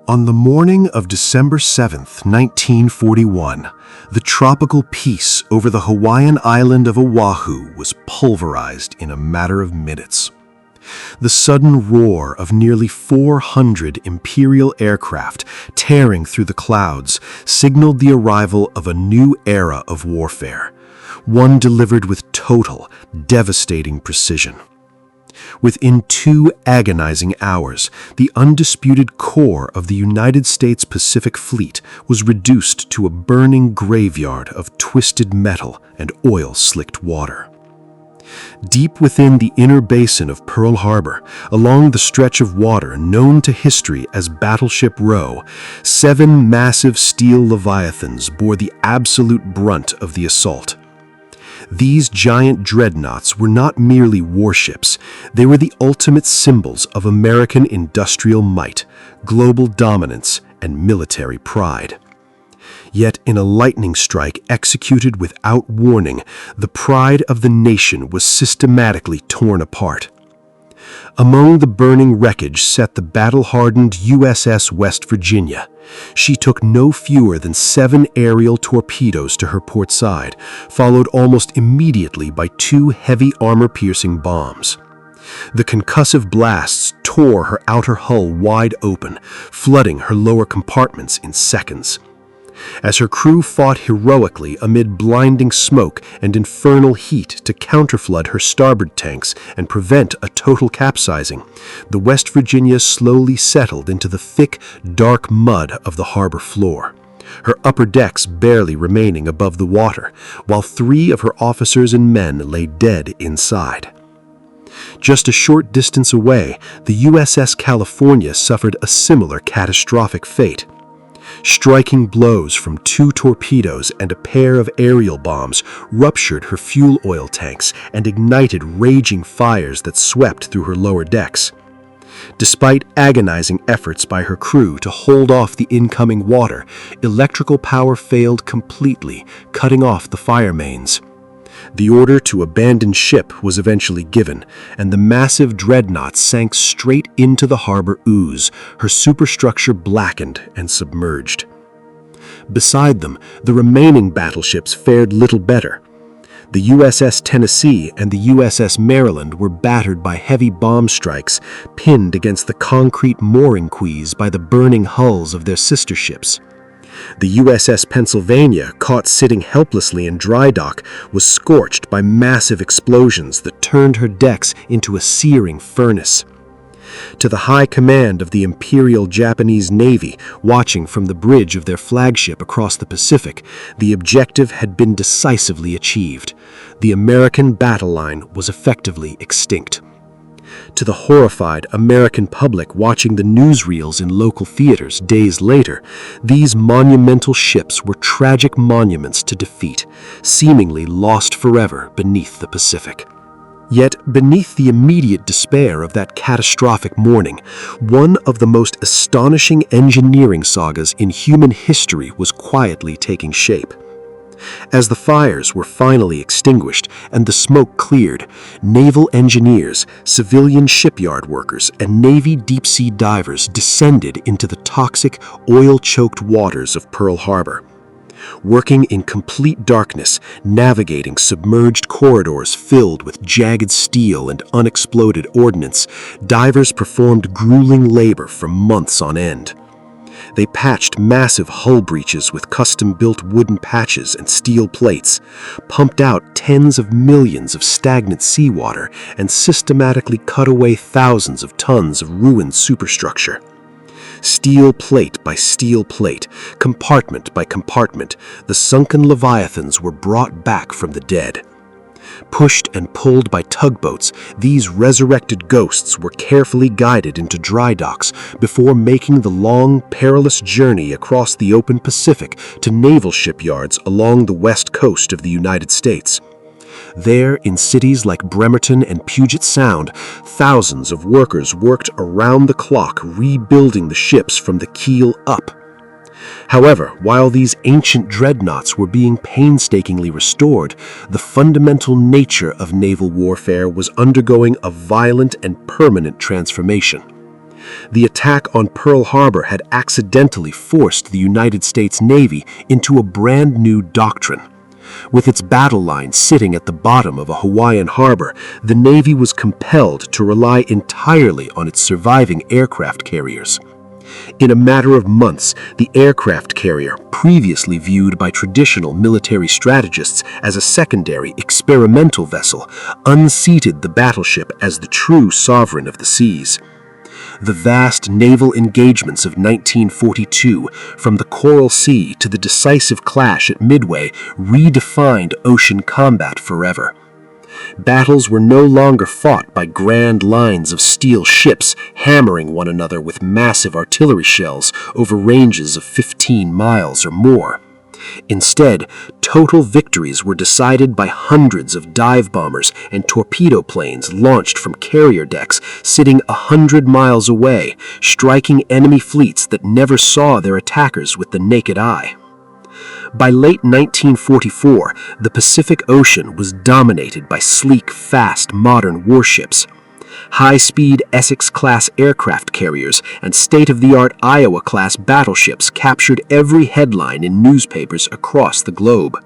On the morning of December 7th, 1941, the tropical peace over the Hawaiian island of Oahu was pulverized in a matter of minutes. The sudden roar of nearly 400 Imperial aircraft tearing through the clouds signaled the arrival of a new era of warfare, one delivered with total, devastating precision. Within 2 agonizing hours, the undisputed core of the United States Pacific Fleet was reduced to a burning graveyard of twisted metal and oil-slicked water. Deep within the inner basin of Pearl Harbor, along the stretch of water known to history as Battleship Row, 7 massive steel leviathans bore the absolute brunt of the assault. These giant dreadnoughts were not merely warships, they were the ultimate symbols of American industrial might, global dominance, and military pride. Yet in a lightning strike executed without warning, the pride of the nation was systematically torn apart. Among the burning wreckage sat the battle-hardened USS West Virginia. She took no fewer than 7 aerial torpedoes to her port side, followed almost immediately by 2 heavy armor-piercing bombs. The concussive blasts tore her outer hull wide open, flooding her lower compartments in seconds. As her crew fought heroically amid blinding smoke and infernal heat to counterflood her starboard tanks and prevent a total capsizing, the West Virginia slowly settled into the thick, dark mud of the harbor floor, her upper decks barely remaining above the water, while 3 of her officers and men lay dead inside. Just a short distance away, the USS California suffered a similar catastrophic fate. Striking blows from 2 torpedoes and a pair of aerial bombs ruptured her fuel oil tanks and ignited raging fires that swept through her lower decks. Despite agonizing efforts by her crew to hold off the incoming water, electrical power failed completely, cutting off the fire mains. The order to abandon ship was eventually given, and the massive dreadnought sank straight into the harbor ooze, her superstructure blackened and submerged. Beside them, the remaining battleships fared little better. The USS Tennessee and the USS Maryland were battered by heavy bomb strikes, pinned against the concrete mooring quays by the burning hulls of their sister ships. The USS Pennsylvania, caught sitting helplessly in dry dock, was scorched by massive explosions that turned her decks into a searing furnace. To the high command of the Imperial Japanese Navy, watching from the bridge of their flagship across the Pacific, the objective had been decisively achieved. The American battle line was effectively extinct. To the horrified American public watching the newsreels in local theaters days later, these monumental ships were tragic monuments to defeat, seemingly lost forever beneath the Pacific. Yet, beneath the immediate despair of that catastrophic morning, one of the most astonishing engineering sagas in human history was quietly taking shape. As the fires were finally extinguished and the smoke cleared, naval engineers, civilian shipyard workers, and Navy deep-sea divers descended into the toxic, oil-choked waters of Pearl Harbor. Working in complete darkness, navigating submerged corridors filled with jagged steel and unexploded ordnance, divers performed grueling labor for months on end. They patched massive hull breaches with custom-built wooden patches and steel plates, pumped out tens of millions of stagnant seawater, and systematically cut away thousands of tons of ruined superstructure. Steel plate by steel plate, compartment by compartment, the sunken leviathans were brought back from the dead. Pushed and pulled by tugboats, these resurrected ghosts were carefully guided into dry docks before making the long, perilous journey across the open Pacific to naval shipyards along the west coast of the United States. There, in cities like Bremerton and Puget Sound, thousands of workers worked around the clock rebuilding the ships from the keel up. However, while these ancient dreadnoughts were being painstakingly restored, the fundamental nature of naval warfare was undergoing a violent and permanent transformation. the attack on Pearl Harbor had accidentally forced the United States Navy into a brand new doctrine. With its battle line sitting at the bottom of a Hawaiian harbor, the Navy was compelled to rely entirely on its surviving aircraft carriers. In a matter of months, the aircraft carrier, previously viewed by traditional military strategists as a secondary, experimental vessel, unseated the battleship as the true sovereign of the seas. The vast naval engagements of 1942, from the Coral Sea to the decisive clash at Midway, redefined ocean combat forever. Battles were no longer fought by grand lines of steel ships hammering one another with massive artillery shells over ranges of 15 miles or more. Instead, total victories were decided by hundreds of dive bombers and torpedo planes launched from carrier decks sitting 100 miles away, striking enemy fleets that never saw their attackers with the naked eye. By late 1944, the Pacific Ocean was dominated by sleek, fast, modern warships. High-speed Essex-class aircraft carriers and state-of-the-art Iowa-class battleships captured every headline in newspapers across the globe.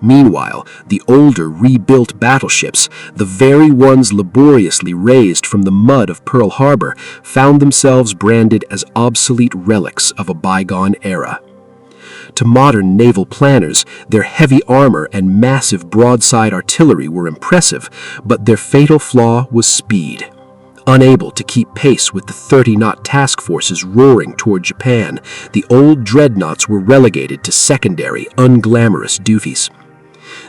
Meanwhile, the older, rebuilt battleships, the very ones laboriously raised from the mud of Pearl Harbor, found themselves branded as obsolete relics of a bygone era. To modern naval planners, their heavy armor and massive broadside artillery were impressive, but their fatal flaw was speed. Unable to keep pace with the 30-knot task forces roaring toward Japan, the old dreadnoughts were relegated to secondary, unglamorous duties.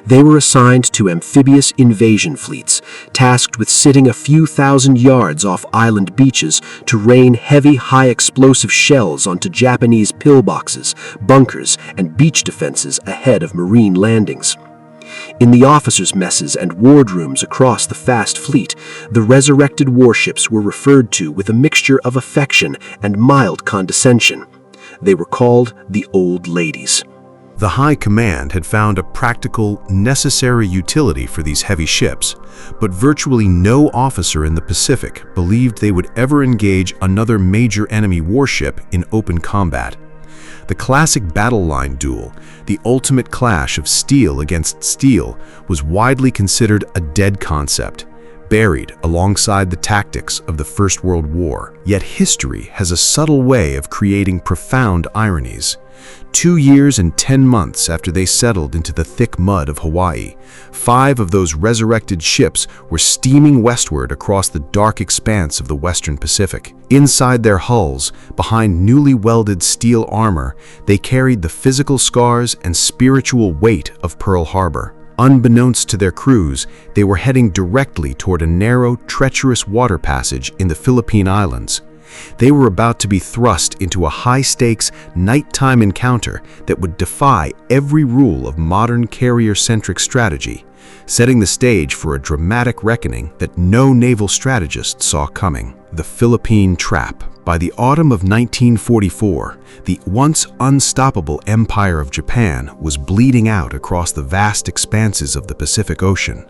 They were assigned to amphibious invasion fleets, tasked with sitting a few thousand yards off island beaches to rain heavy, high-explosive shells onto Japanese pillboxes, bunkers, and beach defenses ahead of marine landings. In the officers' messes and wardrooms across the fast fleet, the resurrected warships were referred to with a mixture of affection and mild condescension. They were called the Old Ladies. The High Command had found a practical, necessary utility for these heavy ships, but virtually no officer in the Pacific believed they would ever engage another major enemy warship in open combat. The classic battle line duel, the ultimate clash of steel against steel, was widely considered a dead concept, buried alongside the tactics of the First World War. Yet history has a subtle way of creating profound ironies. 2 years and 10 months after they settled into the thick mud of Hawaii, 5 of those resurrected ships were steaming westward across the dark expanse of the Western Pacific. Inside their hulls, behind newly welded steel armor, they carried the physical scars and spiritual weight of Pearl Harbor. Unbeknownst to their crews, they were heading directly toward a narrow, treacherous water passage in the Philippine Islands. They were about to be thrust into a high-stakes, nighttime encounter that would defy every rule of modern carrier-centric strategy, setting the stage for a dramatic reckoning that no naval strategist saw coming. The Philippine Trap. By the autumn of 1944, the once unstoppable Empire of Japan was bleeding out across the vast expanses of the Pacific Ocean.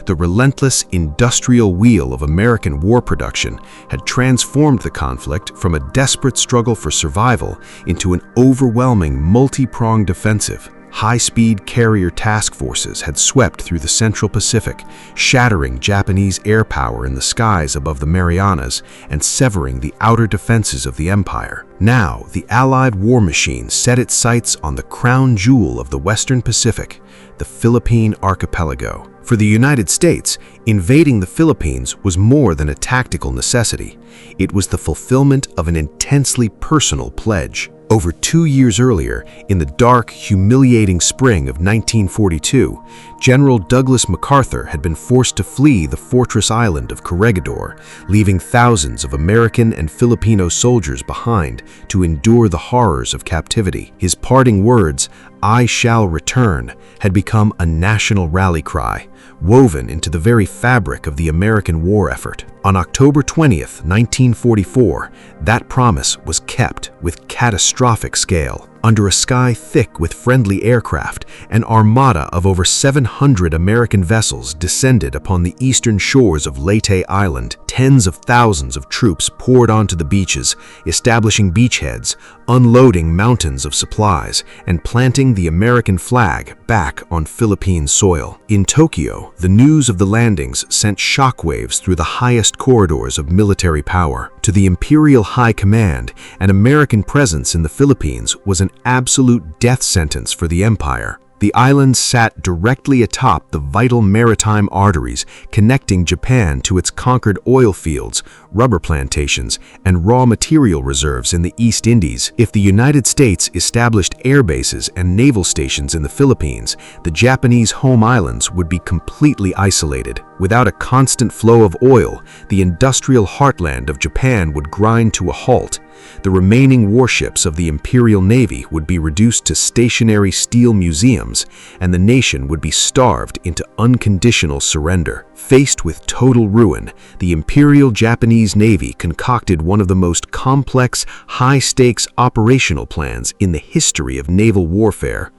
The relentless industrial wheel of American war production had transformed the conflict from a desperate struggle for survival into an overwhelming multi-pronged offensive. High-speed carrier task forces had swept through the Central Pacific, shattering Japanese air power in the skies above the Marianas and severing the outer defenses of the empire. Now, the Allied war machine set its sights on the crown jewel of the Western Pacific, the Philippine archipelago. For the United States, invading the Philippines was more than a tactical necessity. It was the fulfillment of an intensely personal pledge. Over 2 years earlier, in the dark, humiliating spring of 1942, General Douglas MacArthur had been forced to flee the fortress island of Corregidor, leaving thousands of American and Filipino soldiers behind to endure the horrors of captivity. His parting words, "I shall return," had become a national rally cry, woven into the very fabric of the American war effort. On October 20th, 1944, that promise was kept with catastrophic scale. Under a sky thick with friendly aircraft, an armada of over 700 American vessels descended upon the eastern shores of Leyte Island. Tens of thousands of troops poured onto the beaches, establishing beachheads, unloading mountains of supplies, and planting the American flag back on Philippine soil. In Tokyo, the news of the landings sent shockwaves through the highest corridors of military power. To the Imperial High Command, an American presence in the Philippines was an absolute death sentence for the empire. The island sat directly atop the vital maritime arteries connecting Japan to its conquered oil fields, rubber plantations, and raw material reserves in the East Indies. If the United States established air bases and naval stations in the Philippines, the Japanese home islands would be completely isolated. Without a constant flow of oil, the industrial heartland of Japan would grind to a halt. The remaining warships of the Imperial Navy would be reduced to stationary steel museums, and the nation would be starved into unconditional surrender. Faced with total ruin, the Imperial Japanese Navy concocted one of the most complex, high-stakes operational plans in the history of naval warfare.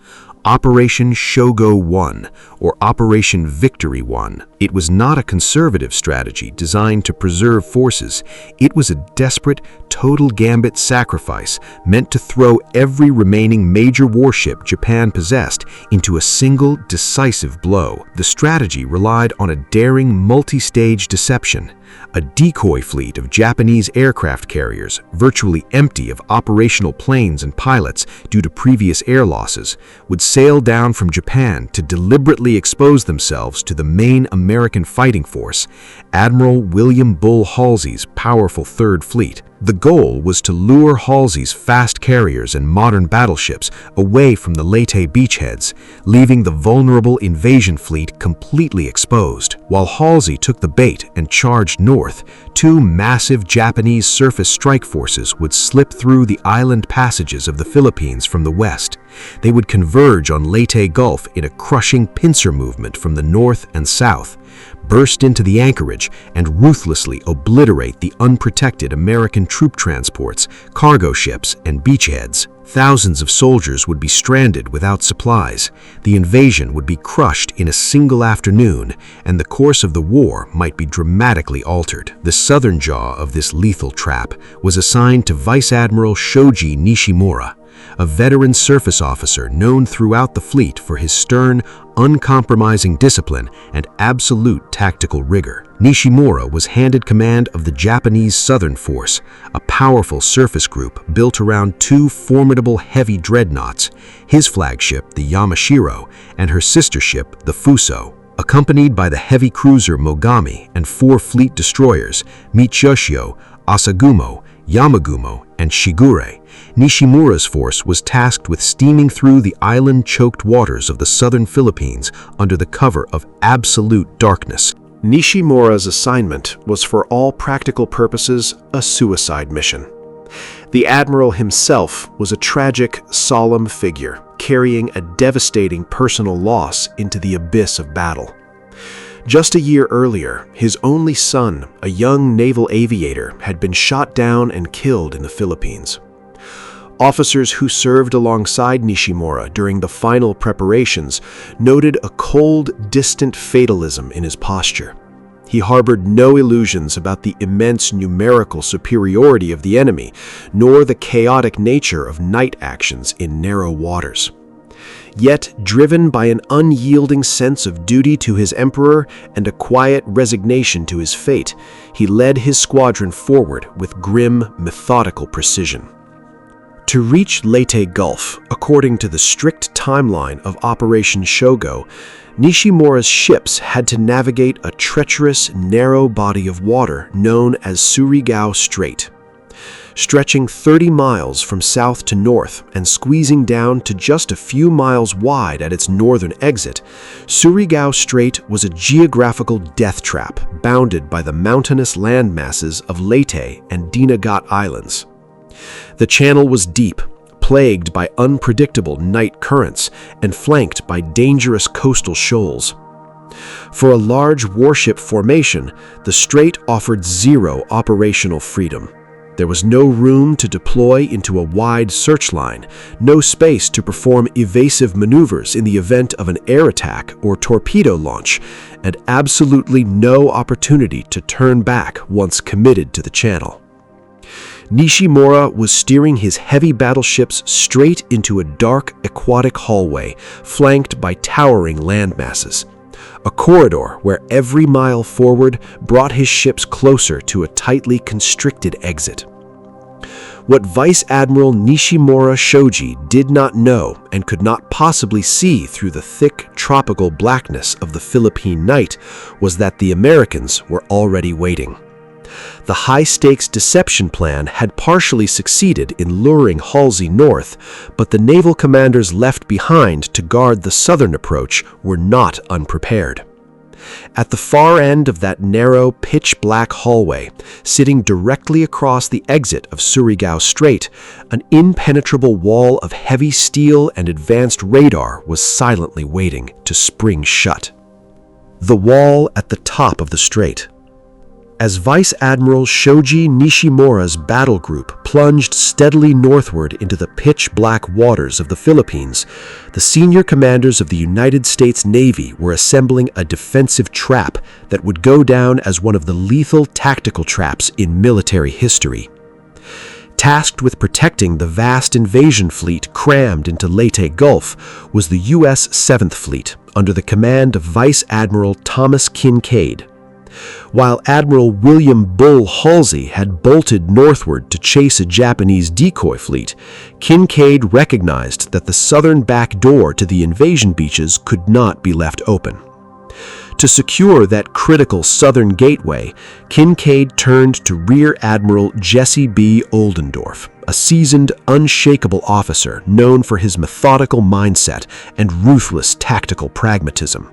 Operation Shogo I, or Operation Victory I. It was not a conservative strategy designed to preserve forces. It was a desperate, total gambit sacrifice meant to throw every remaining major warship Japan possessed into a single, decisive blow. The strategy relied on a daring, multi-stage deception. A decoy fleet of Japanese aircraft carriers, virtually empty of operational planes and pilots due to previous air losses, would sail down from Japan to deliberately expose themselves to the main American fighting force, Admiral William Bull Halsey's powerful Third Fleet. The goal was to lure Halsey's fast carriers and modern battleships away from the Leyte beachheads, leaving the vulnerable invasion fleet completely exposed. While Halsey took the bait and charged north, two massive Japanese surface strike forces would slip through the island passages of the Philippines from the west. They would converge on Leyte Gulf in a crushing pincer movement from the north and south, burst into the anchorage, and ruthlessly obliterate the unprotected American troop transports, cargo ships, and beachheads. Thousands of soldiers would be stranded without supplies. The invasion would be crushed in a single afternoon, and the course of the war might be dramatically altered. The southern jaw of this lethal trap was assigned to Vice Admiral Shoji Nishimura, a veteran surface officer known throughout the fleet for his stern, uncompromising discipline and absolute tactical rigor. Nishimura was handed command of the Japanese Southern Force, a powerful surface group built around two formidable heavy dreadnoughts, his flagship, the Yamashiro, and her sister ship, the Fuso. Accompanied by the heavy cruiser Mogami and four fleet destroyers, Michioshio, Asagumo, Yamagumo, and Shigure, Nishimura's force was tasked with steaming through the island-choked waters of the southern Philippines under the cover of absolute darkness. Nishimura's assignment was for all practical purposes a suicide mission. The admiral himself was a tragic, solemn figure, carrying a devastating personal loss into the abyss of battle. Just a year earlier, his only son, a young naval aviator, had been shot down and killed in the Philippines. Officers who served alongside Nishimura during the final preparations noted a cold, distant fatalism in his posture. He harbored no illusions about the immense numerical superiority of the enemy, nor the chaotic nature of night actions in narrow waters. Yet, driven by an unyielding sense of duty to his emperor and a quiet resignation to his fate, he led his squadron forward with grim, methodical precision. To reach Leyte Gulf, according to the strict timeline of Operation Shogo, Nishimura's ships had to navigate a treacherous, narrow body of water known as Surigao Strait. Stretching 30 miles from south to north and squeezing down to just a few miles wide at its northern exit, Surigao Strait was a geographical death trap bounded by the mountainous landmasses of Leyte and Dinagat Islands. The channel was deep, plagued by unpredictable night currents and flanked by dangerous coastal shoals. For a large warship formation, the strait offered zero operational freedom. There was no room to deploy into a wide search line, no space to perform evasive maneuvers in the event of an air attack or torpedo launch, and absolutely no opportunity to turn back once committed to the channel. Nishimura was steering his heavy battleships straight into a dark aquatic hallway flanked by towering landmasses, a corridor where every mile forward brought his ships closer to a tightly constricted exit. What Vice Admiral Nishimura Shoji did not know and could not possibly see through the thick tropical blackness of the Philippine night was that the Americans were already waiting. The high-stakes deception plan had partially succeeded in luring Halsey north, but the naval commanders left behind to guard the southern approach were not unprepared. At the far end of that narrow, pitch-black hallway, sitting directly across the exit of Surigao Strait, an impenetrable wall of heavy steel and advanced radar was silently waiting to spring shut. The wall at the top of the strait. As Vice Admiral Shoji Nishimura's battle group plunged steadily northward into the pitch-black waters of the Philippines, the senior commanders of the United States Navy were assembling a defensive trap that would go down as one of the lethal tactical traps in military history. Tasked with protecting the vast invasion fleet crammed into Leyte Gulf was the U.S. 7th Fleet under the command of Vice Admiral Thomas Kinkaid. While Admiral William Bull Halsey had bolted northward to chase a Japanese decoy fleet, Kinkaid recognized that the southern back door to the invasion beaches could not be left open. To secure that critical southern gateway, Kinkaid turned to Rear Admiral Jesse B. Oldendorf, a seasoned, unshakable officer known for his methodical mindset and ruthless tactical pragmatism.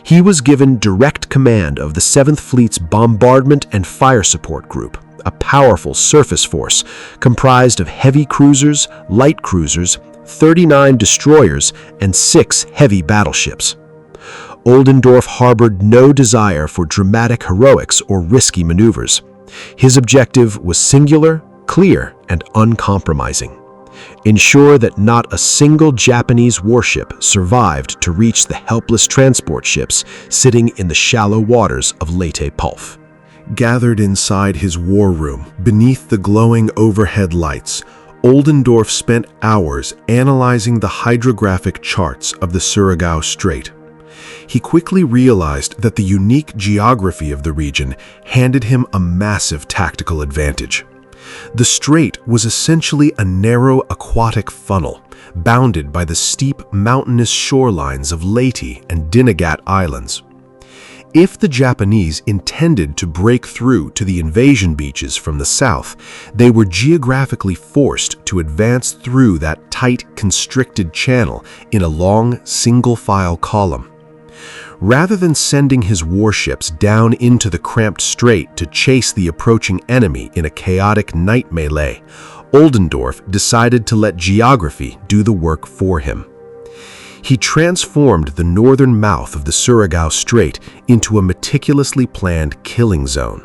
He was given direct command of the 7th Fleet's Bombardment and Fire Support Group, a powerful surface force comprised of heavy cruisers, light cruisers, 39 destroyers, and 6 heavy battleships. Oldendorf harbored no desire for dramatic heroics or risky maneuvers. His objective was singular, clear, and uncompromising. Ensure that not a single Japanese warship survived to reach the helpless transport ships sitting in the shallow waters of Leyte Gulf. Gathered inside his war room, beneath the glowing overhead lights, Oldendorf spent hours analyzing the hydrographic charts of the Surigao Strait. He quickly realized that the unique geography of the region handed him a massive tactical advantage. The strait was essentially a narrow aquatic funnel, bounded by the steep mountainous shorelines of Leyte and Dinagat Islands. If the Japanese intended to break through to the invasion beaches from the south, they were geographically forced to advance through that tight, constricted channel in a long, single-file column. Rather than sending his warships down into the cramped strait to chase the approaching enemy in a chaotic night melee, Oldendorf decided to let geography do the work for him. He transformed the northern mouth of the Surigao Strait into a meticulously planned killing zone.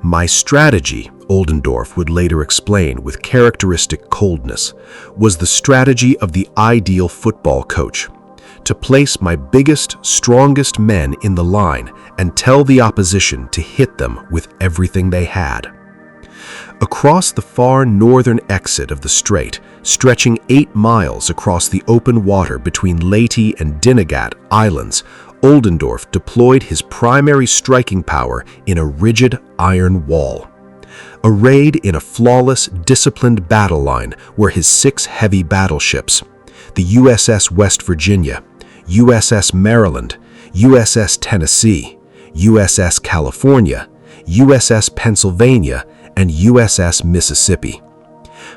"My strategy," Oldendorf would later explain with characteristic coldness, "was the strategy of the ideal football coach. To place my biggest, strongest men in the line and tell the opposition to hit them with everything they had." Across the far northern exit of the strait, stretching 8 miles across the open water between Leyte and Dinagat Islands, Oldendorf deployed his primary striking power in a rigid iron wall. Arrayed in a flawless, disciplined battle line were his 6 heavy battleships, the USS West Virginia, USS Maryland, USS Tennessee, USS California, USS Pennsylvania, and USS Mississippi.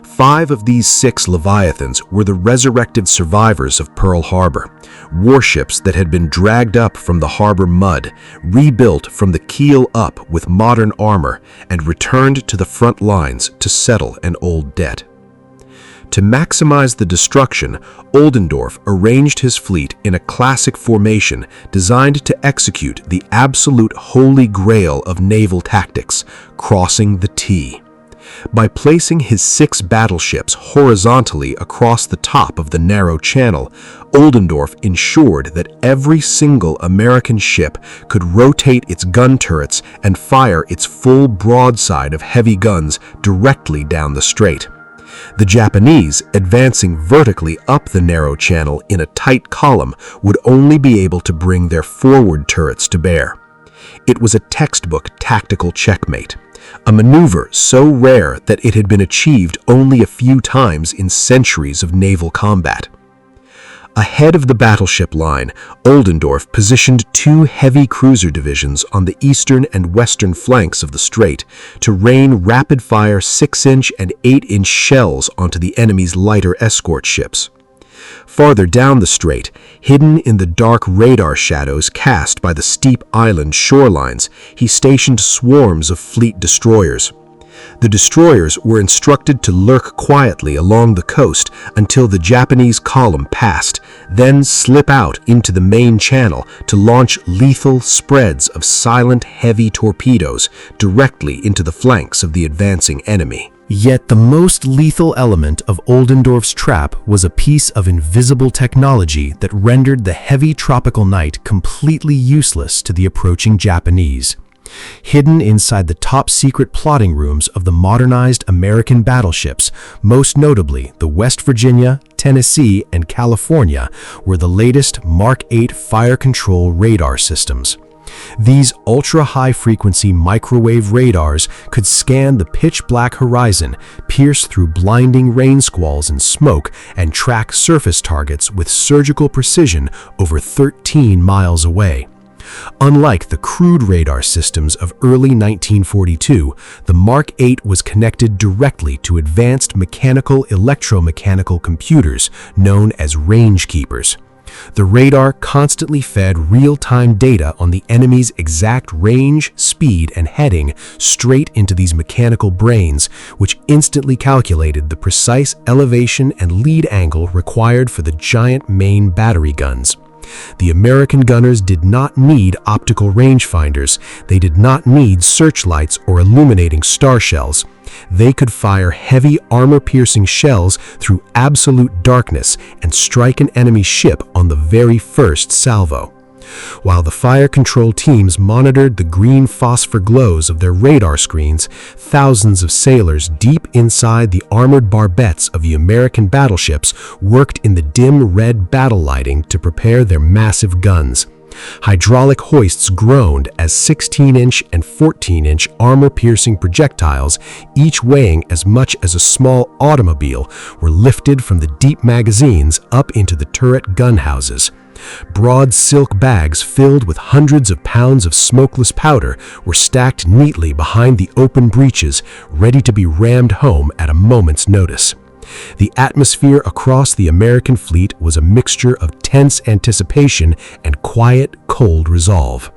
5 of these 6 Leviathans were the resurrected survivors of Pearl Harbor, warships that had been dragged up from the harbor mud, rebuilt from the keel up with modern armor, and returned to the front lines to settle an old debt. To maximize the destruction, Oldendorf arranged his fleet in a classic formation designed to execute the absolute holy grail of naval tactics, crossing the T. By placing his 6 battleships horizontally across the top of the narrow channel, Oldendorf ensured that every single American ship could rotate its gun turrets and fire its full broadside of heavy guns directly down the strait. The Japanese, advancing vertically up the narrow channel in a tight column, would only be able to bring their forward turrets to bear. It was a textbook tactical checkmate, a maneuver so rare that it had been achieved only a few times in centuries of naval combat. Ahead of the battleship line, Oldendorf positioned 2 heavy cruiser divisions on the eastern and western flanks of the strait to rain rapid-fire 6-inch and 8-inch shells onto the enemy's lighter escort ships. Farther down the strait, hidden in the dark radar shadows cast by the steep island shorelines, he stationed swarms of fleet destroyers. The destroyers were instructed to lurk quietly along the coast until the Japanese column passed, then slip out into the main channel to launch lethal spreads of silent, heavy torpedoes directly into the flanks of the advancing enemy. Yet the most lethal element of Oldendorf's trap was a piece of invisible technology that rendered the heavy tropical night completely useless to the approaching Japanese. Hidden inside the top-secret plotting rooms of the modernized American battleships, most notably the West Virginia, Tennessee, and California, were the latest Mark 8 fire control radar systems. These ultra-high-frequency microwave radars could scan the pitch-black horizon, pierce through blinding rain squalls and smoke, and track surface targets with surgical precision over 13 miles away. Unlike the crude radar systems of early 1942, the Mark 8 was connected directly to advanced mechanical-electromechanical computers known as range keepers. The radar constantly fed real-time data on the enemy's exact range, speed, and heading straight into these mechanical brains, which instantly calculated the precise elevation and lead angle required for the giant main battery guns. The American gunners did not need optical rangefinders. They did not need searchlights or illuminating star shells. They could fire heavy armor-piercing shells through absolute darkness and strike an enemy ship on the very first salvo. While the fire control teams monitored the green phosphor glows of their radar screens, thousands of sailors deep inside the armored barbettes of the American battleships worked in the dim red battle lighting to prepare their massive guns. Hydraulic hoists groaned as 16-inch and 14-inch armor-piercing projectiles, each weighing as much as a small automobile, were lifted from the deep magazines up into the turret gun houses. Broad silk bags filled with hundreds of pounds of smokeless powder were stacked neatly behind the open breeches, ready to be rammed home at a moment's notice. The atmosphere across the American fleet was a mixture of tense anticipation and quiet, cold resolve.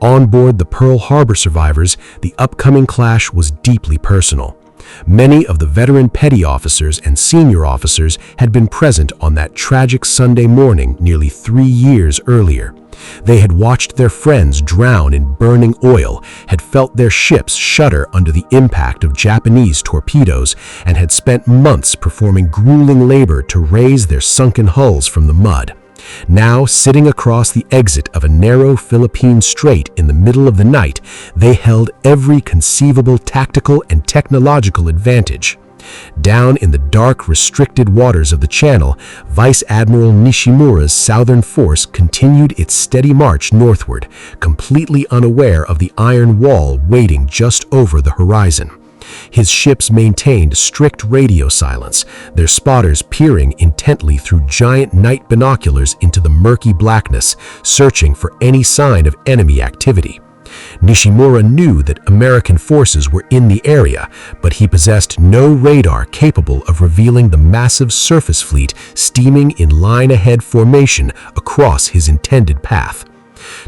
On board the Pearl Harbor survivors, the upcoming clash was deeply personal. Many of the veteran petty officers and senior officers had been present on that tragic Sunday morning nearly 3 years earlier. They had watched their friends drown in burning oil, had felt their ships shudder under the impact of Japanese torpedoes, and had spent months performing grueling labor to raise their sunken hulls from the mud. Now, sitting across the exit of a narrow Philippine strait in the middle of the night, they held every conceivable tactical and technological advantage. Down in the dark, restricted waters of the channel, Vice Admiral Nishimura's southern force continued its steady march northward, completely unaware of the iron wall waiting just over the horizon. His ships maintained strict radio silence, their spotters peering intently through giant night binoculars into the murky blackness, searching for any sign of enemy activity. Nishimura knew that American forces were in the area, but he possessed no radar capable of revealing the massive surface fleet steaming in line-ahead formation across his intended path.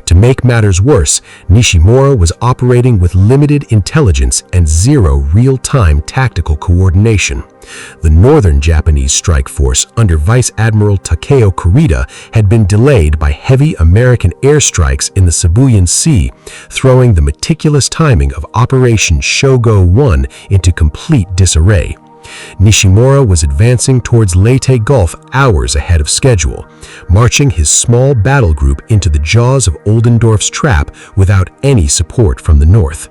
To make matters worse, Nishimura was operating with limited intelligence and zero real-time tactical coordination. The northern Japanese strike force under Vice Admiral Takeo Kurita had been delayed by heavy American airstrikes in the Sibuyan Sea, throwing the meticulous timing of Operation Shogo I into complete disarray. Nishimura was advancing towards Leyte Gulf hours ahead of schedule, marching his small battle group into the jaws of Oldendorf's trap without any support from the north.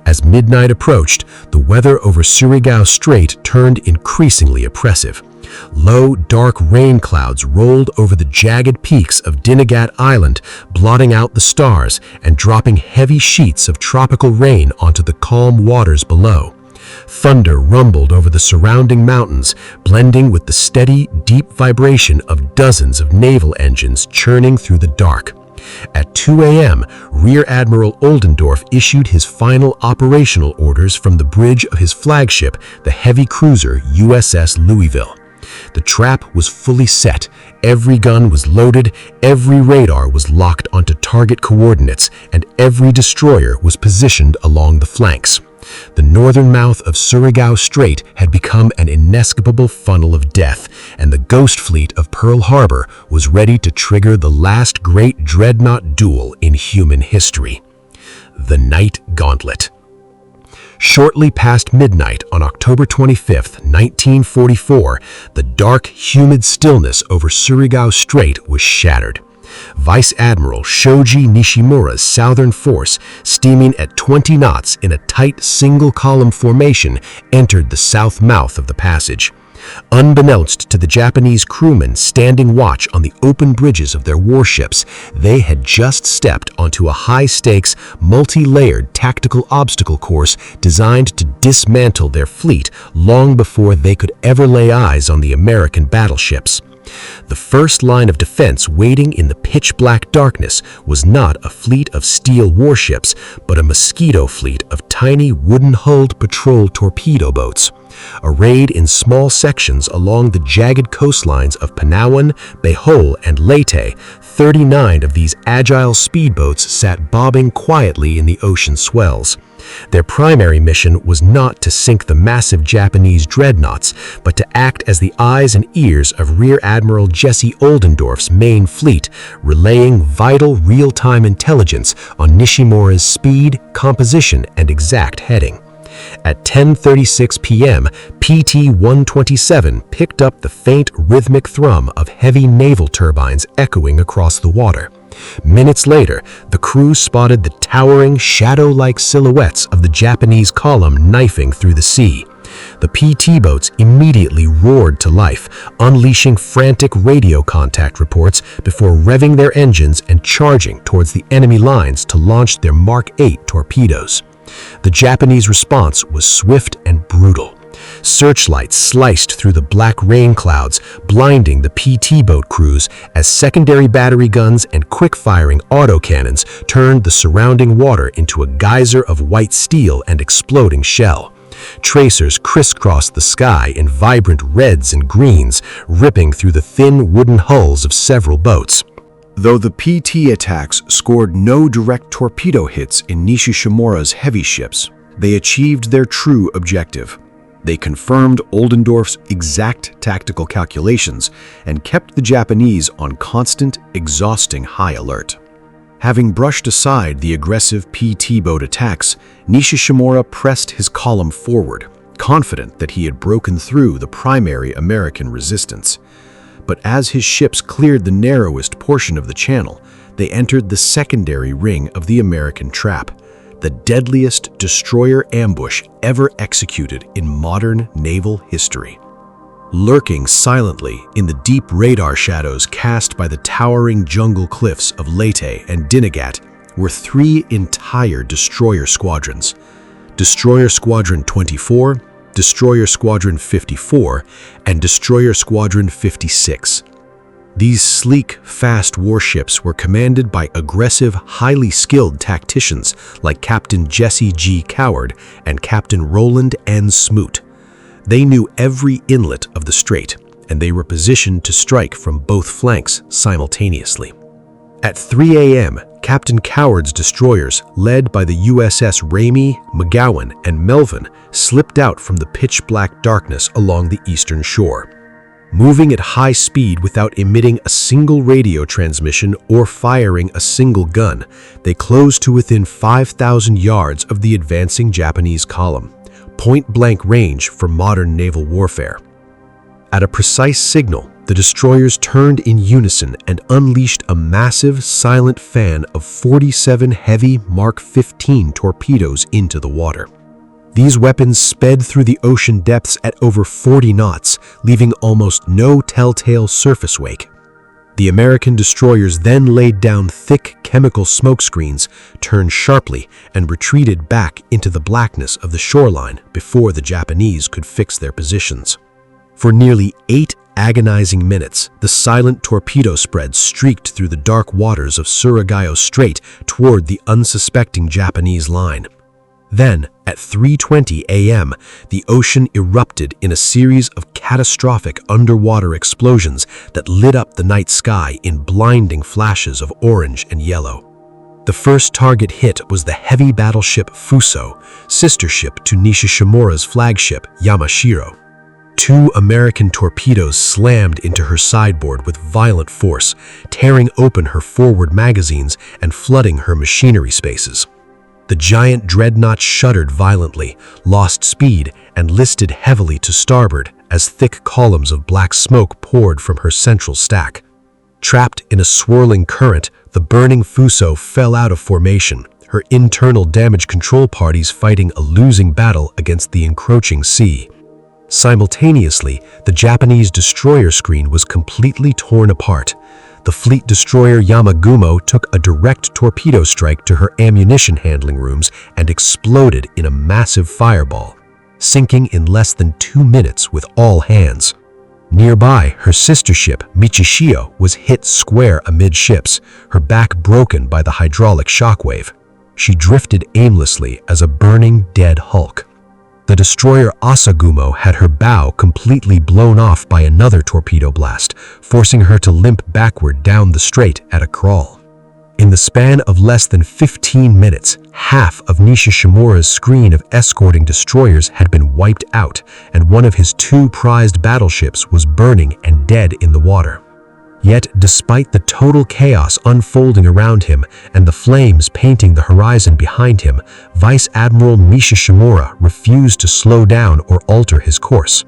As midnight approached, the weather over Surigao Strait turned increasingly oppressive. Low, dark rain clouds rolled over the jagged peaks of Dinagat Island, blotting out the stars and dropping heavy sheets of tropical rain onto the calm waters below. Thunder rumbled over the surrounding mountains, blending with the steady, deep vibration of dozens of naval engines churning through the dark. At 2 a.m., Rear Admiral Oldendorf issued his final operational orders from the bridge of his flagship, the heavy cruiser USS Louisville. The trap was fully set, every gun was loaded, every radar was locked onto target coordinates, and every destroyer was positioned along the flanks. The northern mouth of Surigao Strait had become an inescapable funnel of death, and the ghost fleet of Pearl Harbor was ready to trigger the last great dreadnought duel in human history. The Night Gauntlet. Shortly past midnight on October 25, 1944, the dark, humid stillness over Surigao Strait was shattered. Vice Admiral Shoji Nishimura's southern force, steaming at 20 knots in a tight single-column formation, entered the south mouth of the passage. Unbeknownst to the Japanese crewmen standing watch on the open bridges of their warships, they had just stepped onto a high-stakes, multi-layered tactical obstacle course designed to dismantle their fleet long before they could ever lay eyes on the American battleships. The first line of defense waiting in the pitch-black darkness was not a fleet of steel warships, but a mosquito fleet of tiny wooden-hulled patrol torpedo boats. Arrayed in small sections along the jagged coastlines of Palawan, Bohol, and Leyte, 39 of these agile speedboats sat bobbing quietly in the ocean swells. Their primary mission was not to sink the massive Japanese dreadnoughts, but to act as the eyes and ears of Rear Admiral Jesse Oldendorf's main fleet, relaying vital real-time intelligence on Nishimura's speed, composition, and exact heading. At 10:36 p.m., PT-127 picked up the faint rhythmic thrum of heavy naval turbines echoing across the water. Minutes later, the crew spotted the towering, shadow-like silhouettes of the Japanese column knifing through the sea. The PT boats immediately roared to life, unleashing frantic radio contact reports before revving their engines and charging towards the enemy lines to launch their Mark 8 torpedoes. The Japanese response was swift and brutal. Searchlights sliced through the black rain clouds, blinding the PT boat crews as secondary battery guns and quick-firing autocannons turned the surrounding water into a geyser of white steel and exploding shell. Tracers crisscrossed the sky in vibrant reds and greens, ripping through the thin wooden hulls of several boats. Though the PT attacks scored no direct torpedo hits in Nishimura's heavy ships, they achieved their true objective. They confirmed Oldendorf's exact tactical calculations and kept the Japanese on constant, exhausting high alert. Having brushed aside the aggressive PT boat attacks, Nishimura pressed his column forward, confident that he had broken through the primary American resistance. But as his ships cleared the narrowest portion of the channel, they entered the secondary ring of the American trap, the deadliest destroyer ambush ever executed in modern naval history. Lurking silently in the deep radar shadows cast by the towering jungle cliffs of Leyte and Dinagat were three entire destroyer squadrons: Destroyer Squadron 24, Destroyer Squadron 54, and Destroyer Squadron 56. These sleek, fast warships were commanded by aggressive, highly skilled tacticians like Captain Jesse G. Coward and Captain Roland N. Smoot. They knew every inlet of the strait, and they were positioned to strike from both flanks simultaneously. At 3 a.m., Captain Coward's destroyers, led by the USS Ramey, McGowan, and Melvin, slipped out from the pitch-black darkness along the eastern shore. Moving at high speed without emitting a single radio transmission or firing a single gun, they closed to within 5,000 yards of the advancing Japanese column, point-blank range for modern naval warfare. At a precise signal, the destroyers turned in unison and unleashed a massive, silent fan of 47 heavy Mark 15 torpedoes into the water. These weapons sped through the ocean depths at over 40 knots, leaving almost no telltale surface wake. The American destroyers then laid down thick chemical smoke screens, turned sharply, and retreated back into the blackness of the shoreline before the Japanese could fix their positions. For nearly 8 agonizing minutes, the silent torpedo spread streaked through the dark waters of Surigao Strait toward the unsuspecting Japanese line. Then, at 3:20 a.m., the ocean erupted in a series of catastrophic underwater explosions that lit up the night sky in blinding flashes of orange and yellow. The first target hit was the heavy battleship Fuso, sister ship to Nishimura's flagship Yamashiro. 2 American torpedoes slammed into her sideboard with violent force, tearing open her forward magazines and flooding her machinery spaces. The giant dreadnought shuddered violently, lost speed, and listed heavily to starboard as thick columns of black smoke poured from her central stack. Trapped in a swirling current, the burning Fuso fell out of formation, her internal damage control parties fighting a losing battle against the encroaching sea. Simultaneously, the Japanese destroyer screen was completely torn apart. The fleet destroyer Yamagumo took a direct torpedo strike to her ammunition handling rooms and exploded in a massive fireball, sinking in less than 2 minutes with all hands. Nearby, her sister ship, Michishio, was hit square amidships, her back broken by the hydraulic shockwave. She drifted aimlessly as a burning, dead hulk. The destroyer Asagumo had her bow completely blown off by another torpedo blast, forcing her to limp backward down the strait at a crawl. In the span of less than 15 minutes, half of Nishimura's screen of escorting destroyers had been wiped out, and one of his 2 prized battleships was burning and dead in the water. Yet, despite the total chaos unfolding around him and the flames painting the horizon behind him, Vice Admiral Nishimura refused to slow down or alter his course.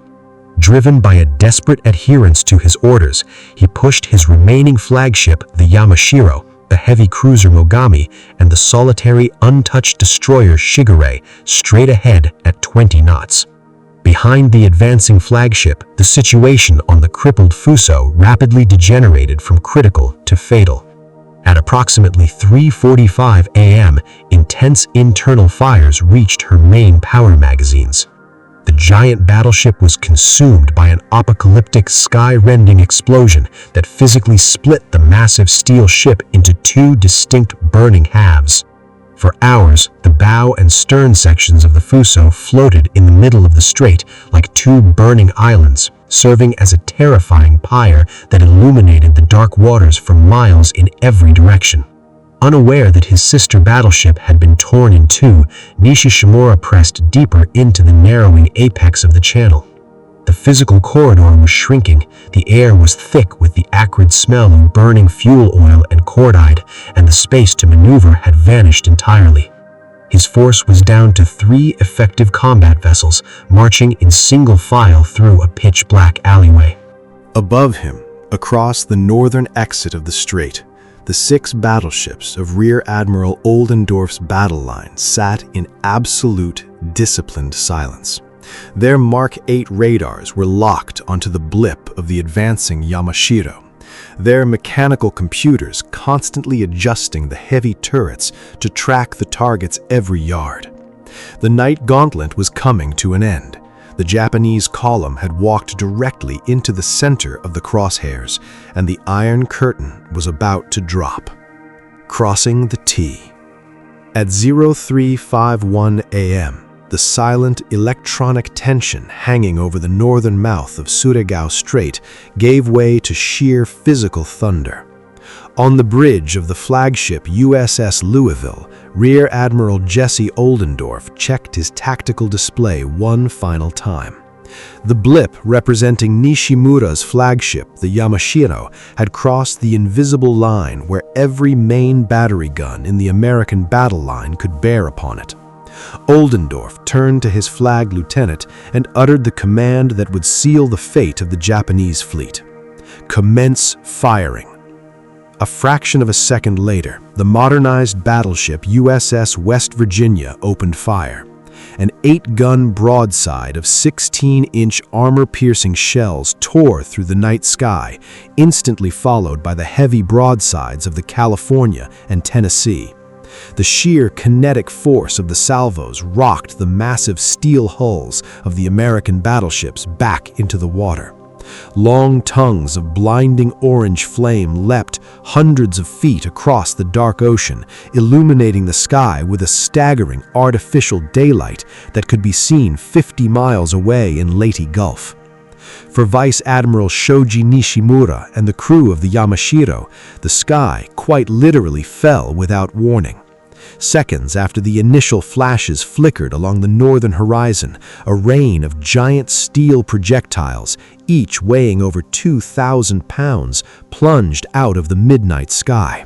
Driven by a desperate adherence to his orders, he pushed his remaining flagship, the Yamashiro, the heavy cruiser Mogami, and the solitary, untouched destroyer Shigure straight ahead at 20 knots. Behind the advancing flagship, the situation on the crippled Fuso rapidly degenerated from critical to fatal. At approximately 3:45 a.m., intense internal fires reached her main power magazines. The giant battleship was consumed by an apocalyptic, sky-rending explosion that physically split the massive steel ship into 2 distinct burning halves. For hours, the bow and stern sections of the Fuso floated in the middle of the strait like 2 burning islands, serving as a terrifying pyre that illuminated the dark waters for miles in every direction. Unaware that his sister battleship had been torn in 2, Nishimura pressed deeper into the narrowing apex of the channel. The physical corridor was shrinking, the air was thick with the acrid smell of burning fuel oil and cordite, and the space to maneuver had vanished entirely. His force was down to 3 effective combat vessels, marching in single file through a pitch-black alleyway. Above him, across the northern exit of the strait, the 6 battleships of Rear Admiral Oldendorf's battle line sat in absolute, disciplined silence. Their Mark 8 radars were locked onto the blip of the advancing Yamashiro, their mechanical computers constantly adjusting the heavy turrets to track the target's every yard. The night gauntlet was coming to an end. The Japanese column had walked directly into the center of the crosshairs, and the Iron Curtain was about to drop. Crossing the T. At 03:51 a.m., the silent electronic tension hanging over the northern mouth of Surigao Strait gave way to sheer physical thunder. On the bridge of the flagship USS Louisville, Rear Admiral Jesse Oldendorf checked his tactical display one final time. The blip representing Nishimura's flagship, the Yamashiro, had crossed the invisible line where every main battery gun in the American battle line could bear upon it. Oldendorf turned to his flag lieutenant and uttered the command that would seal the fate of the Japanese fleet. "Commence firing." A fraction of a second later, the modernized battleship USS West Virginia opened fire. An 8-gun broadside of 16-inch armor-piercing shells tore through the night sky, instantly followed by the heavy broadsides of the California and Tennessee. The sheer kinetic force of the salvos rocked the massive steel hulls of the American battleships back into the water. Long tongues of blinding orange flame leapt hundreds of feet across the dark ocean, illuminating the sky with a staggering artificial daylight that could be seen 50 miles away in Leyte Gulf. For Vice Admiral Shoji Nishimura and the crew of the Yamashiro, the sky quite literally fell without warning. Seconds after the initial flashes flickered along the northern horizon, a rain of giant steel projectiles, each weighing over 2,000 pounds, plunged out of the midnight sky.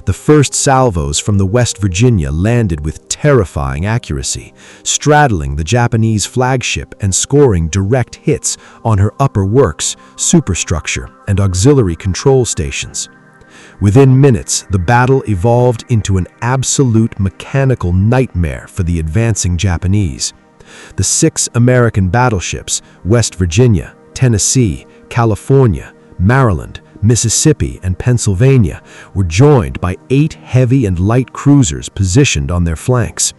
The first salvos from the West Virginia landed with terrifying accuracy, straddling the Japanese flagship and scoring direct hits on her upper works, superstructure, and auxiliary control stations. Within minutes, the battle evolved into an absolute mechanical nightmare for the advancing Japanese. The 6 American battleships, West Virginia, Tennessee, California, Maryland, Mississippi, and Pennsylvania, were joined by 8 heavy and light cruisers positioned on their flanks.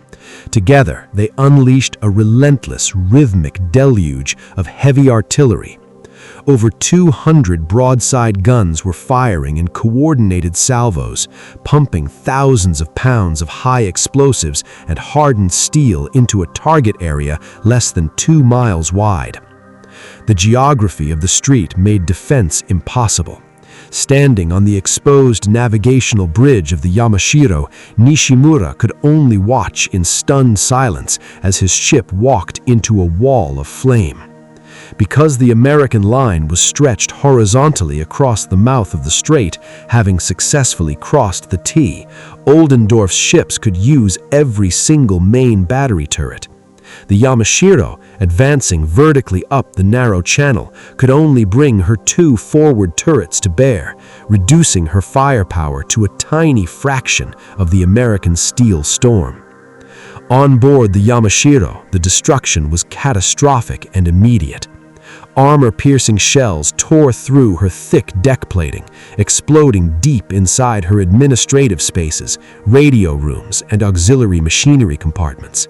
Together, they unleashed a relentless, rhythmic deluge of heavy artillery. Over 200 broadside guns were firing in coordinated salvos, pumping thousands of pounds of high explosives and hardened steel into a target area less than 2 miles wide. The geography of the strait made defense impossible. Standing on the exposed navigational bridge of the Yamashiro, Nishimura could only watch in stunned silence as his ship walked into a wall of flame. Because the American line was stretched horizontally across the mouth of the strait, having successfully crossed the T, Oldendorf's ships could use every single main battery turret. The Yamashiro, advancing vertically up the narrow channel, could only bring her 2 forward turrets to bear, reducing her firepower to a tiny fraction of the American steel storm. On board the Yamashiro, the destruction was catastrophic and immediate. Armor-piercing shells tore through her thick deck plating, exploding deep inside her administrative spaces, radio rooms, and auxiliary machinery compartments.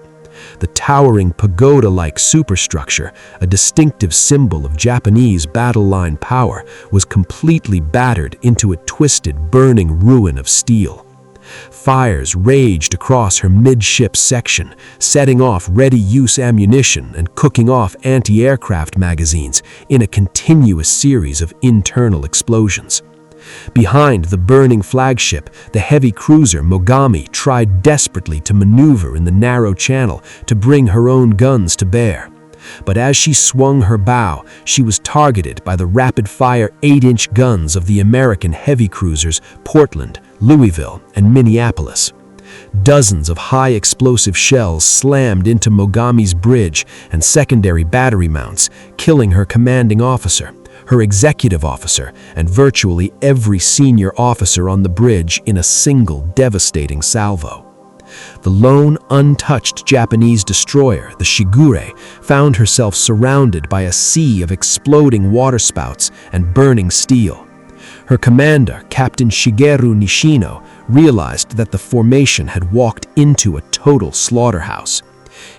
The towering pagoda-like superstructure, a distinctive symbol of Japanese battle line power, was completely battered into a twisted, burning ruin of steel. Fires raged across her midship section, setting off ready-use ammunition and cooking off anti-aircraft magazines in a continuous series of internal explosions. Behind the burning flagship, the heavy cruiser Mogami tried desperately to maneuver in the narrow channel to bring her own guns to bear. But as she swung her bow, she was targeted by the rapid-fire 8-inch guns of the American heavy cruisers Portland, Louisville, and Minneapolis. Dozens of high-explosive shells slammed into Mogami's bridge and secondary battery mounts, killing her commanding officer, her executive officer, and virtually every senior officer on the bridge in a single devastating salvo. The lone, untouched Japanese destroyer, the Shigure, found herself surrounded by a sea of exploding waterspouts and burning steel. Her commander, Captain Shigeru Nishino, realized that the formation had walked into a total slaughterhouse.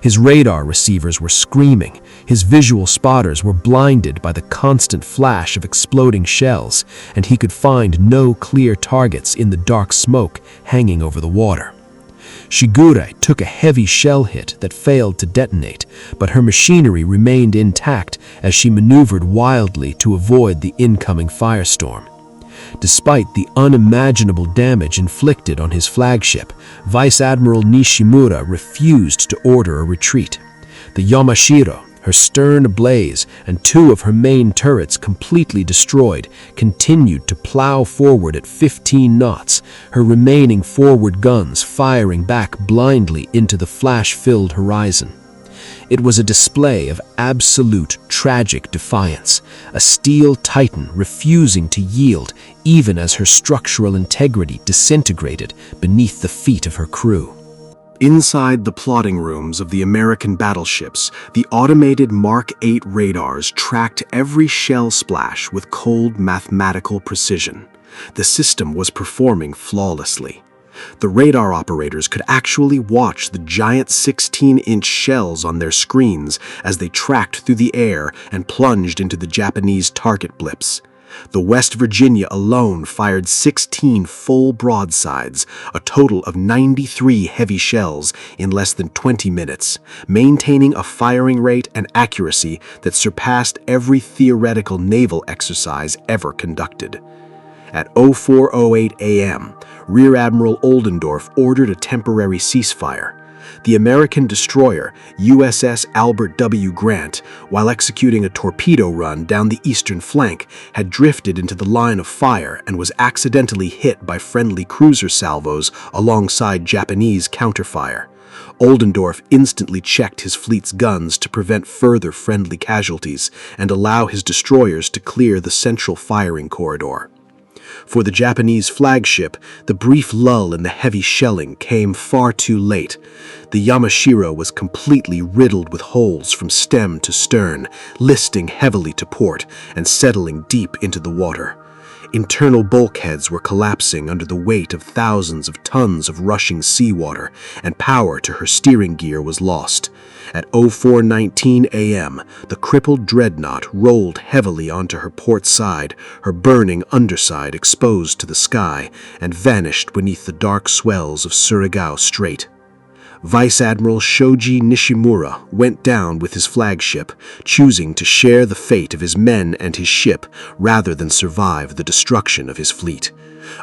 His radar receivers were screaming, his visual spotters were blinded by the constant flash of exploding shells, and he could find no clear targets in the dark smoke hanging over the water. Shigure took a heavy shell hit that failed to detonate, but her machinery remained intact as she maneuvered wildly to avoid the incoming firestorm. Despite the unimaginable damage inflicted on his flagship, Vice Admiral Nishimura refused to order a retreat. The Yamashiro, her stern ablaze and two of her main turrets completely destroyed, continued to plow forward at 15 knots, her remaining forward guns firing back blindly into the flash-filled horizon. It was a display of absolute tragic defiance, a steel titan refusing to yield even as her structural integrity disintegrated beneath the feet of her crew. Inside the plotting rooms of the American battleships, the automated Mark 8 radars tracked every shell splash with cold mathematical precision. The system was performing flawlessly. The radar operators could actually watch the giant 16-inch shells on their screens as they tracked through the air and plunged into the Japanese target blips. The West Virginia alone fired 16 full broadsides, a total of 93 heavy shells in less than 20 minutes, maintaining a firing rate and accuracy that surpassed every theoretical naval exercise ever conducted. At 04:08 a.m., Rear Admiral Oldendorf ordered a temporary ceasefire. The American destroyer, USS Albert W. Grant, while executing a torpedo run down the eastern flank, had drifted into the line of fire and was accidentally hit by friendly cruiser salvos alongside Japanese counterfire. Oldendorf instantly checked his fleet's guns to prevent further friendly casualties and allow his destroyers to clear the central firing corridor. For the Japanese flagship, the brief lull in the heavy shelling came far too late. The Yamashiro was completely riddled with holes from stem to stern, listing heavily to port and settling deep into the water. Internal bulkheads were collapsing under the weight of thousands of tons of rushing seawater, and power to her steering gear was lost. At 04:19 a.m., the crippled dreadnought rolled heavily onto her port side, her burning underside exposed to the sky, and vanished beneath the dark swells of Surigao Strait. Vice Admiral Shoji Nishimura went down with his flagship, choosing to share the fate of his men and his ship rather than survive the destruction of his fleet.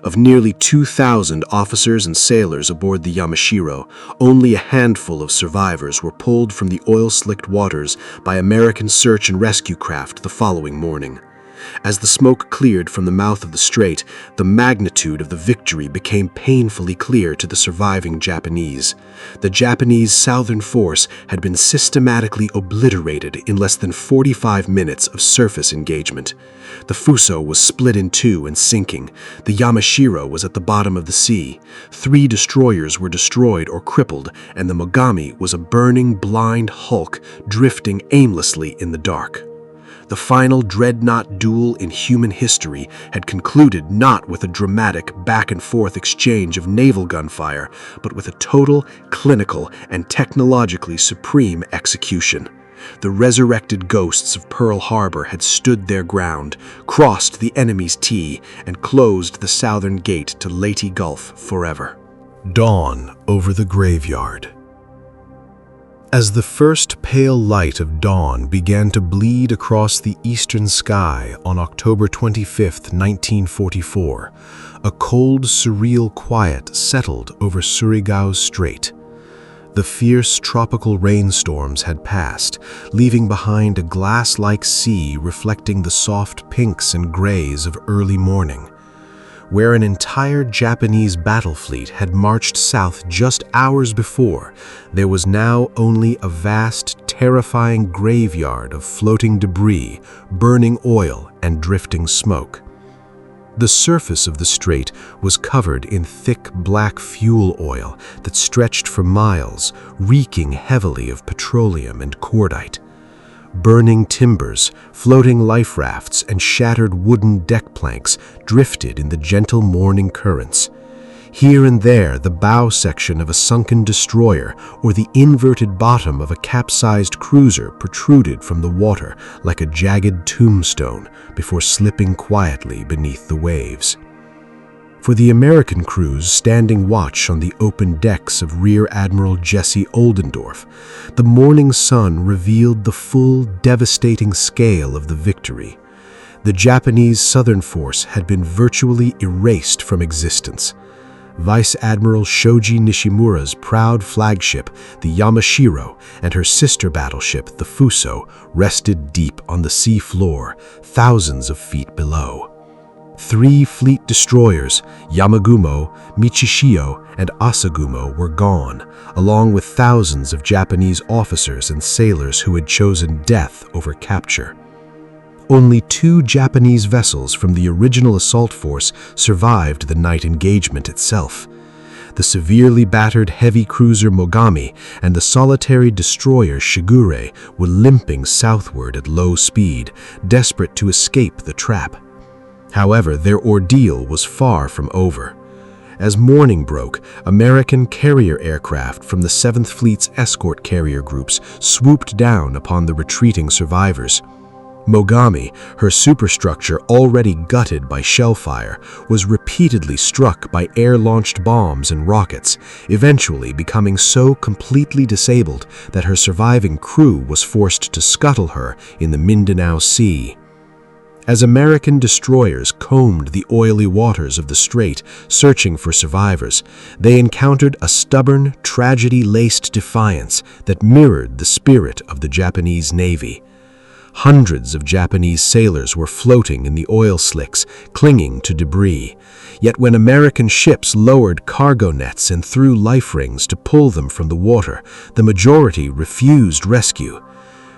Of nearly 2,000 officers and sailors aboard the Yamashiro, only a handful of survivors were pulled from the oil-slicked waters by American search and rescue craft the following morning. As the smoke cleared from the mouth of the strait, the magnitude of the victory became painfully clear to the surviving Japanese. The Japanese southern force had been systematically obliterated in less than 45 minutes of surface engagement. The Fuso was split in two and sinking. The Yamashiro was at the bottom of the sea. 3 destroyers were destroyed or crippled, and the Mogami was a burning, blind hulk drifting aimlessly in the dark. The final dreadnought duel in human history had concluded not with a dramatic back-and-forth exchange of naval gunfire, but with a total, clinical, and technologically supreme execution. The resurrected ghosts of Pearl Harbor had stood their ground, crossed the enemy's T, and closed the southern gate to Leyte Gulf forever. Dawn over the graveyard. As the first pale light of dawn began to bleed across the eastern sky on October 25, 1944, a cold, surreal quiet settled over Surigao Strait. The fierce tropical rainstorms had passed, leaving behind a glass-like sea reflecting the soft pinks and grays of early morning. Where an entire Japanese battle fleet had marched south just hours before, there was now only a vast, terrifying graveyard of floating debris, burning oil, and drifting smoke. The surface of the strait was covered in thick black fuel oil that stretched for miles, reeking heavily of petroleum and cordite. Burning timbers, floating life rafts, and shattered wooden deck planks drifted in the gentle morning currents. Here and there, the bow section of a sunken destroyer or the inverted bottom of a capsized cruiser protruded from the water like a jagged tombstone before slipping quietly beneath the waves. For the American crews standing watch on the open decks of Rear Admiral Jesse Oldendorf, the morning sun revealed the full, devastating scale of the victory. The Japanese southern force had been virtually erased from existence. Vice Admiral Shoji Nishimura's proud flagship, the Yamashiro, and her sister battleship, the Fuso, rested deep on the sea floor, thousands of feet below. 3 fleet destroyers, Yamagumo, Michishio, and Asagumo, were gone, along with thousands of Japanese officers and sailors who had chosen death over capture. Only 2 Japanese vessels from the original assault force survived the night engagement itself. The severely battered heavy cruiser Mogami and the solitary destroyer Shigure were limping southward at low speed, desperate to escape the trap. However, their ordeal was far from over. As morning broke, American carrier aircraft from the 7th Fleet's escort carrier groups swooped down upon the retreating survivors. Mogami, her superstructure already gutted by shellfire, was repeatedly struck by air-launched bombs and rockets, eventually becoming so completely disabled that her surviving crew was forced to scuttle her in the Mindanao Sea. As American destroyers combed the oily waters of the strait, searching for survivors, they encountered a stubborn, tragedy-laced defiance that mirrored the spirit of the Japanese Navy. Hundreds of Japanese sailors were floating in the oil slicks, clinging to debris. Yet when American ships lowered cargo nets and threw life rings to pull them from the water, the majority refused rescue.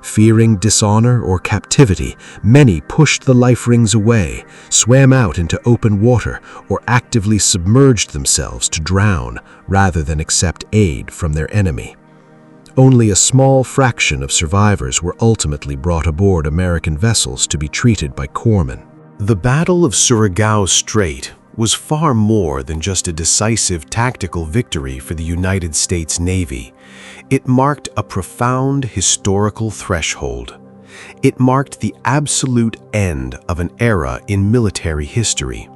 Fearing dishonor or captivity, many pushed the life rings away, swam out into open water, or actively submerged themselves to drown rather than accept aid from their enemy. Only a small fraction of survivors were ultimately brought aboard American vessels to be treated by corpsmen. The Battle of Surigao Strait was far more than just a decisive tactical victory for the United States Navy. It marked a profound historical threshold. It marked the absolute end of an era in military history.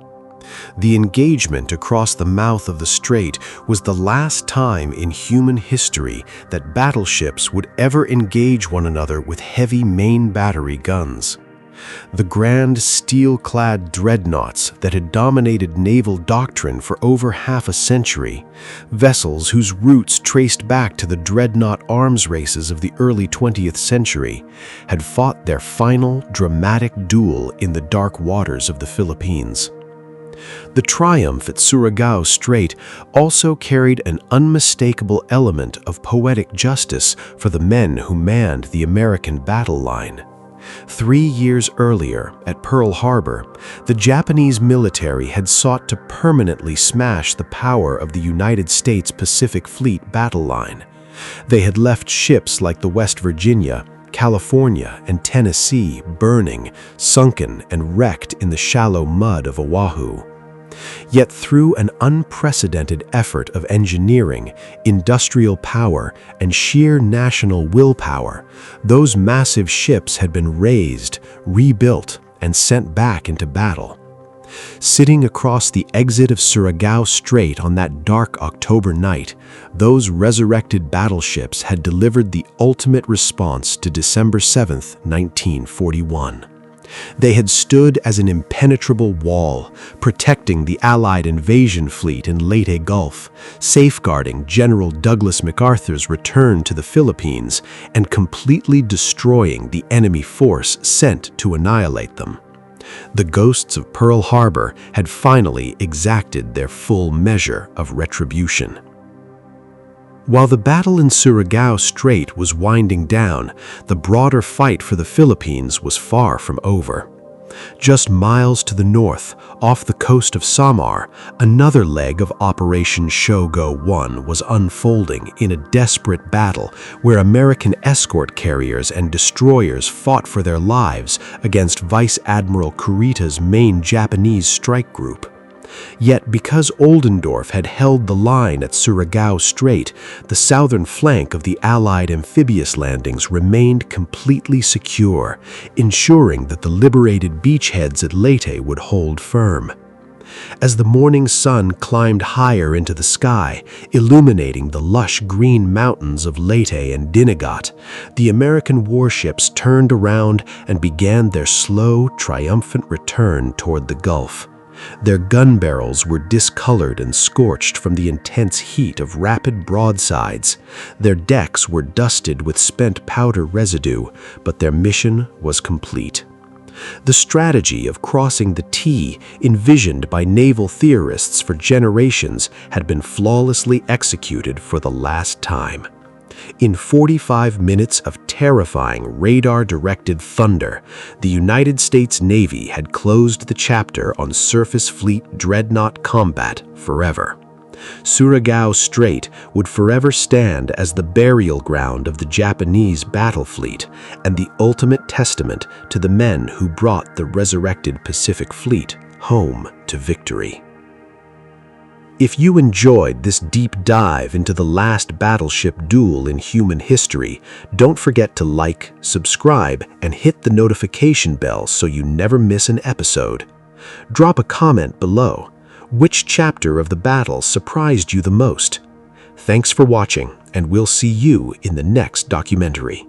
The engagement across the mouth of the strait was the last time in human history that battleships would ever engage one another with heavy main battery guns. The grand steel-clad dreadnoughts that had dominated naval doctrine for over half a century, vessels whose roots traced back to the dreadnought arms races of the early 20th century, had fought their final dramatic duel in the dark waters of the Philippines. The triumph at Surigao Strait also carried an unmistakable element of poetic justice for the men who manned the American battle line. 3 years earlier, at Pearl Harbor, the Japanese military had sought to permanently smash the power of the United States Pacific Fleet battle line. They had left ships like the West Virginia, California, and Tennessee burning, sunken, and wrecked in the shallow mud of Oahu. Yet through an unprecedented effort of engineering, industrial power, and sheer national willpower, those massive ships had been raised, rebuilt, and sent back into battle. Sitting across the exit of Surigao Strait on that dark October night, those resurrected battleships had delivered the ultimate response to December 7, 1941. They had stood as an impenetrable wall, protecting the Allied invasion fleet in Leyte Gulf, safeguarding General Douglas MacArthur's return to the Philippines, and completely destroying the enemy force sent to annihilate them. The ghosts of Pearl Harbor had finally exacted their full measure of retribution. While the battle in Surigao Strait was winding down, the broader fight for the Philippines was far from over. Just miles to the north, off the coast of Samar, another leg of Operation Surigao I was unfolding in a desperate battle where American escort carriers and destroyers fought for their lives against Vice Admiral Kurita's main Japanese strike group. Yet because Oldendorf had held the line at Surigao Strait, the southern flank of the Allied amphibious landings remained completely secure, ensuring that the liberated beachheads at Leyte would hold firm. As the morning sun climbed higher into the sky, illuminating the lush green mountains of Leyte and Dinagat, the American warships turned around and began their slow, triumphant return toward the Gulf. Their gun barrels were discolored and scorched from the intense heat of rapid broadsides. Their decks were dusted with spent powder residue, but their mission was complete. The strategy of crossing the T, envisioned by naval theorists for generations, had been flawlessly executed for the last time. In 45 minutes of terrifying radar-directed thunder, the United States Navy had closed the chapter on surface fleet dreadnought combat forever. Surigao Strait would forever stand as the burial ground of the Japanese battle fleet and the ultimate testament to the men who brought the resurrected Pacific Fleet home to victory. If you enjoyed this deep dive into the last battleship duel in human history, don't forget to like, subscribe, and hit the notification bell so you never miss an episode. Drop a comment below. Which chapter of the battle surprised you the most? Thanks for watching, and we'll see you in the next documentary.